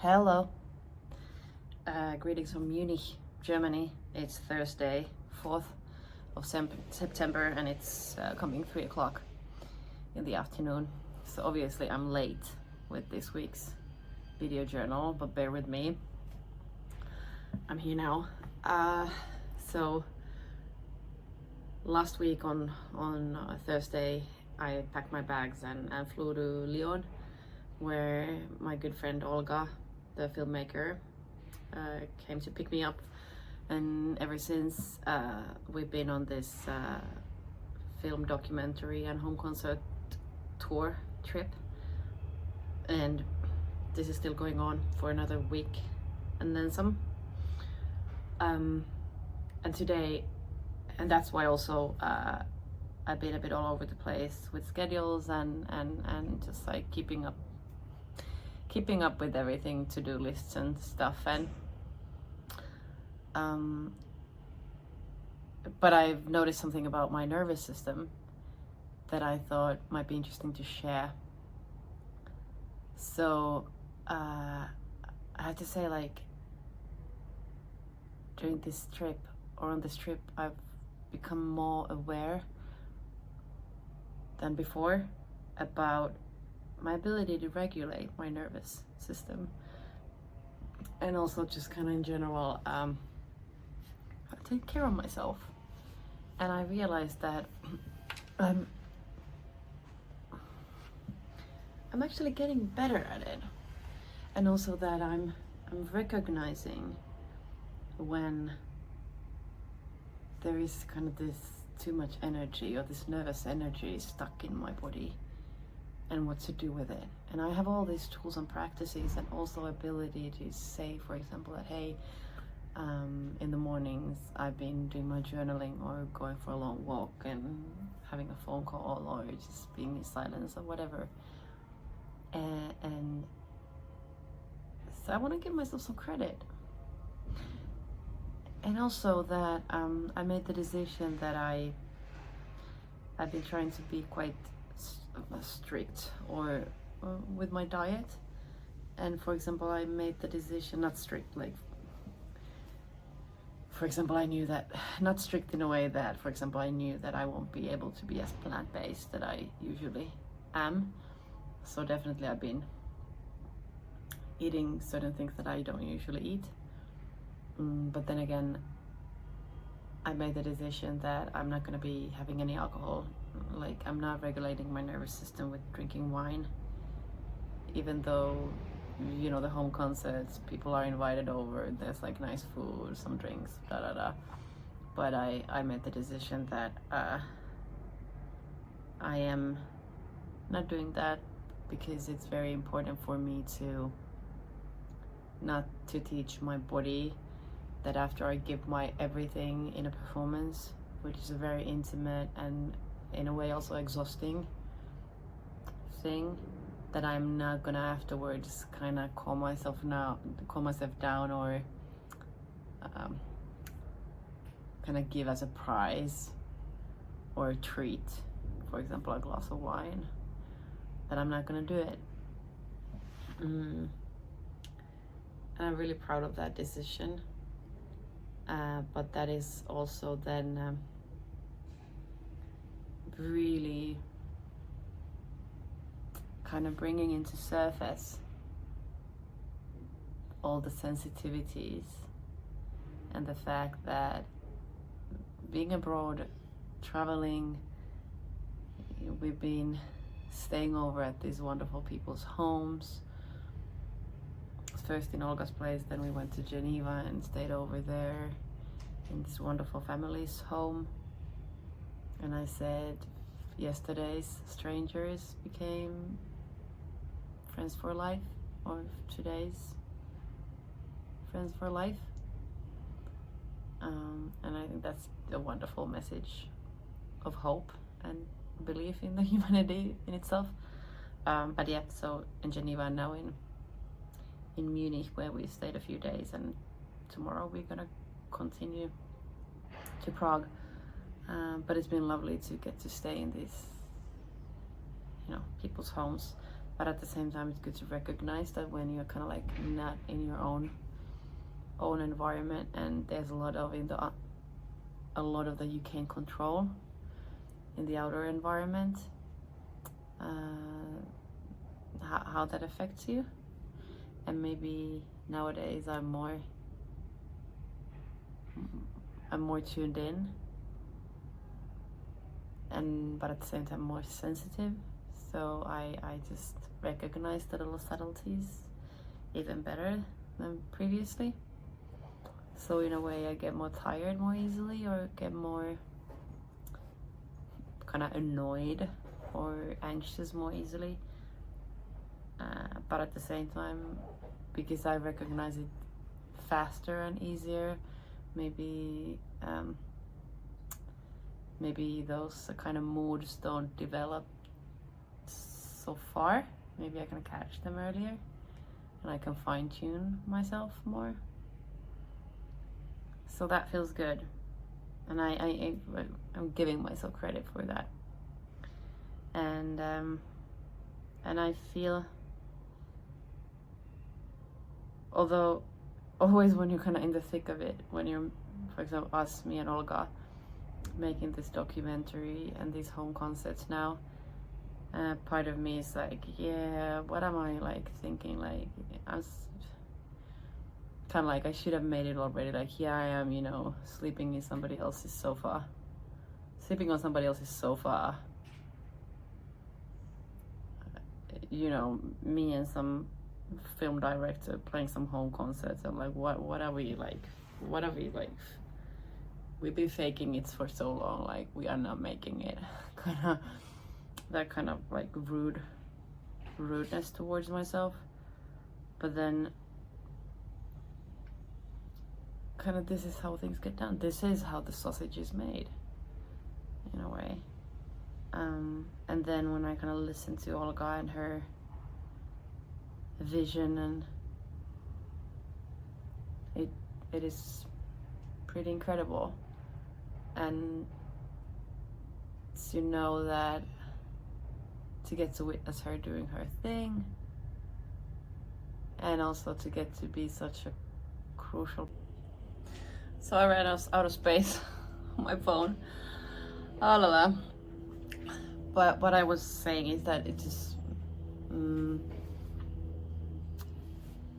Hello. Greetings from Munich, Germany. It's Thursday, 4th of September, and it's coming 3 o'clock in the afternoon. So obviously I'm late with this week's video journal, but bear with me. I'm here now. So last week on Thursday, I packed my bags and flew to Lyon, where my good friend Olga, the filmmaker, came to pick me up, and ever since we've been on this film documentary and home concert tour trip, and this is still going on for another week and then some. And today, and that's why also I've been a bit all over the place with schedules and just like keeping up with everything, to-do lists and stuff, and but I've noticed something about my nervous system that I thought might be interesting to share. So I have to say, like, during this trip, or on this trip, I've become more aware than before about my ability to regulate my nervous system, and also just kind of in general take care of myself. And I realized that I'm actually getting better at it, and also that I'm recognizing when there is kind of this too much energy, or this nervous energy stuck in my body, and what to do with it. And I have all these tools and practices, and also ability to say, for example, that hey, in the mornings I've been doing my journaling, or going for a long walk, and having a phone call, or just being in silence, or whatever. And so I want to give myself some credit. And also that I made the decision that I've been trying to be quite strict or with my diet. And for example, I made the decision, not strict, like, for example, I knew that, not strict in a way that, for example, I knew that I won't be able to be as plant-based that I usually am. So definitely I've been eating certain things that I don't usually eat. But then again, I made the decision that I'm not going to be having any alcohol. Like, I'm not regulating my nervous system with drinking wine, even though, you know, the home concerts, people are invited over, there's like nice food, some drinks, but I made the decision that I am not doing that, because it's very important for me to not to teach my body that after I give my everything in a performance, which is a very intimate and in a way also exhausting thing, that I'm not gonna afterwards kind of calm myself down, or kind of give as a prize or a treat, for example, a glass of wine, that I'm not gonna do it. And I'm really proud of that decision. But that is also then really kind of bringing into surface all the sensitivities, and the fact that being abroad, traveling, we've been staying over at these wonderful people's homes. First in Olga's place, then we went to Geneva and stayed over there in this wonderful family's home. And I said, yesterday's strangers became friends for life, or today's friends for life. And I think that's a wonderful message of hope and belief in the humanity in itself. But yeah, so in Geneva, now in Munich, where we stayed a few days, and tomorrow we're gonna continue to Prague. But it's been lovely to get to stay in these, you know, people's homes but at the same time, it's good to recognize that when you're kind of like not in your own environment, and there's a lot of that you can't control in the outer environment, how that affects you. And maybe nowadays I'm more tuned in, but at the same time more sensitive. So I just recognize the little subtleties even better than previously. So in a way, I get more tired more easily, or get more kind of annoyed or anxious more easily. But at the same time, because I recognize it faster and easier, maybe those kind of moods don't develop so far. Maybe I can catch them earlier, and I can fine-tune myself more. So that feels good, and I'm giving myself credit for that. And I feel, although always when you're kind of in the thick of it, when you're, for example, me and Olga, making this documentary and these home concerts now, part of me is like, yeah, what am I like thinking? Like, I'm kind of like, I should have made it already. Like, here I am, sleeping on somebody else's sofa. Me and some film director playing some home concerts. I'm like, what are we like? We've been faking it for so long. Like, we are not making it. That kind of like rudeness towards myself. But then, kind of, this is how things get done. This is how the sausage is made, in a way. And then when I kind of listen to Olga and her vision, and it is pretty incredible. And to know that, to get to witness her doing her thing, and also to get to be such a crucial. So I ran out of space on my phone. Oh la la. But what I was saying is that it just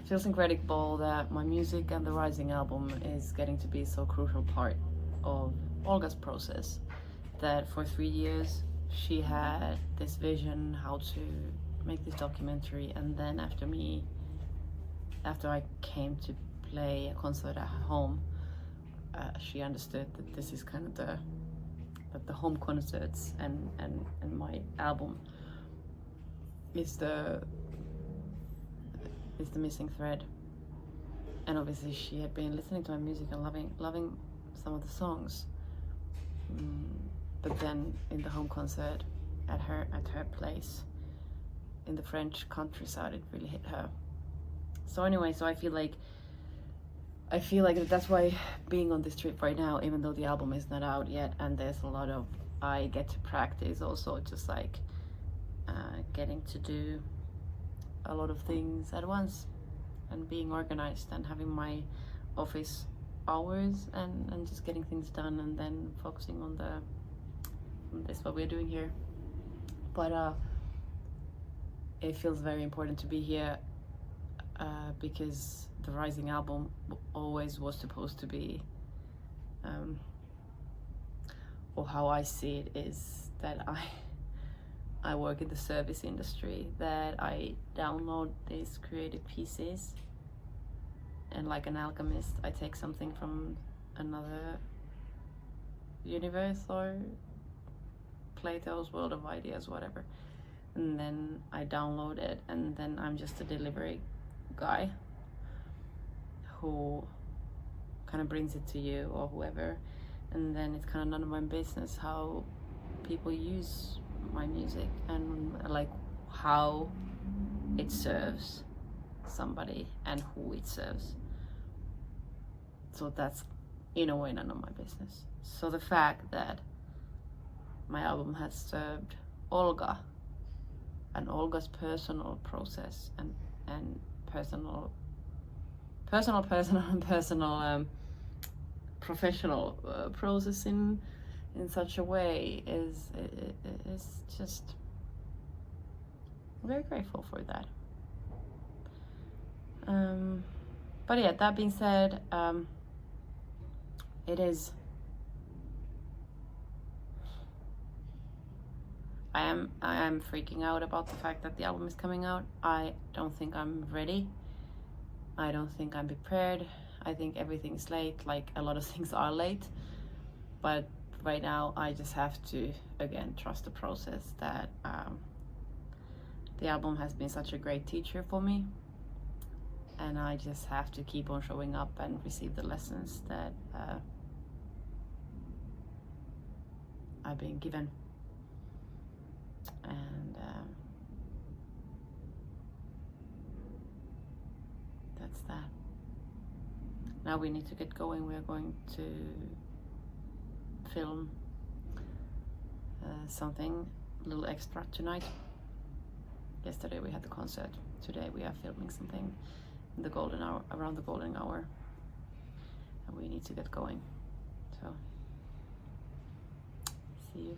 feels incredible that my music and the Rising album is getting to be so crucial part of Olga's process. That for 3 years she had this vision how to make this documentary, and then after I came to play a concert at home, she understood that this is kind of the home concerts and my album is the missing thread. And obviously she had been listening to my music and loving some of the songs, but then in the home concert at her place in the French countryside, it really hit her. So anyway, I feel like that's why being on this trip right now, even though the album is not out yet, and there's a lot of, I get to practice also, just like getting to do a lot of things at once, and being organized, and having my office hours, and just getting things done, and then focusing on this what we're doing here. But it feels very important to be here, because the Rising album always was supposed to be, or how I see it is that I work in the service industry, that I download these creative pieces, and like an alchemist, I take something from another universe, or Plato's World of Ideas, whatever, and then I download it, and then I'm just a delivery guy who kind of brings it to you or whoever, and then it's kind of none of my business how people use my music, and like how it serves somebody and who it serves. So that's in a way none of my business. So the fact that my album has served Olga, and Olga's personal process and personal and personal professional process in such a way is just, I'm very grateful for that. But yeah, that being said, it is, I am freaking out about the fact that the album is coming out. I don't think I'm ready. I don't think I'm prepared. I think everything's late, like a lot of things are late. But right now I just have to, again, trust the process that the album has been such a great teacher for me. And I just have to keep on showing up and receive the lessons that I've been given. And that's that. Now we need to get going. We are going to film something a little extra tonight. Yesterday we had the concert. Today we are filming something in the golden hour, around the golden hour, and we need to get going. So see you.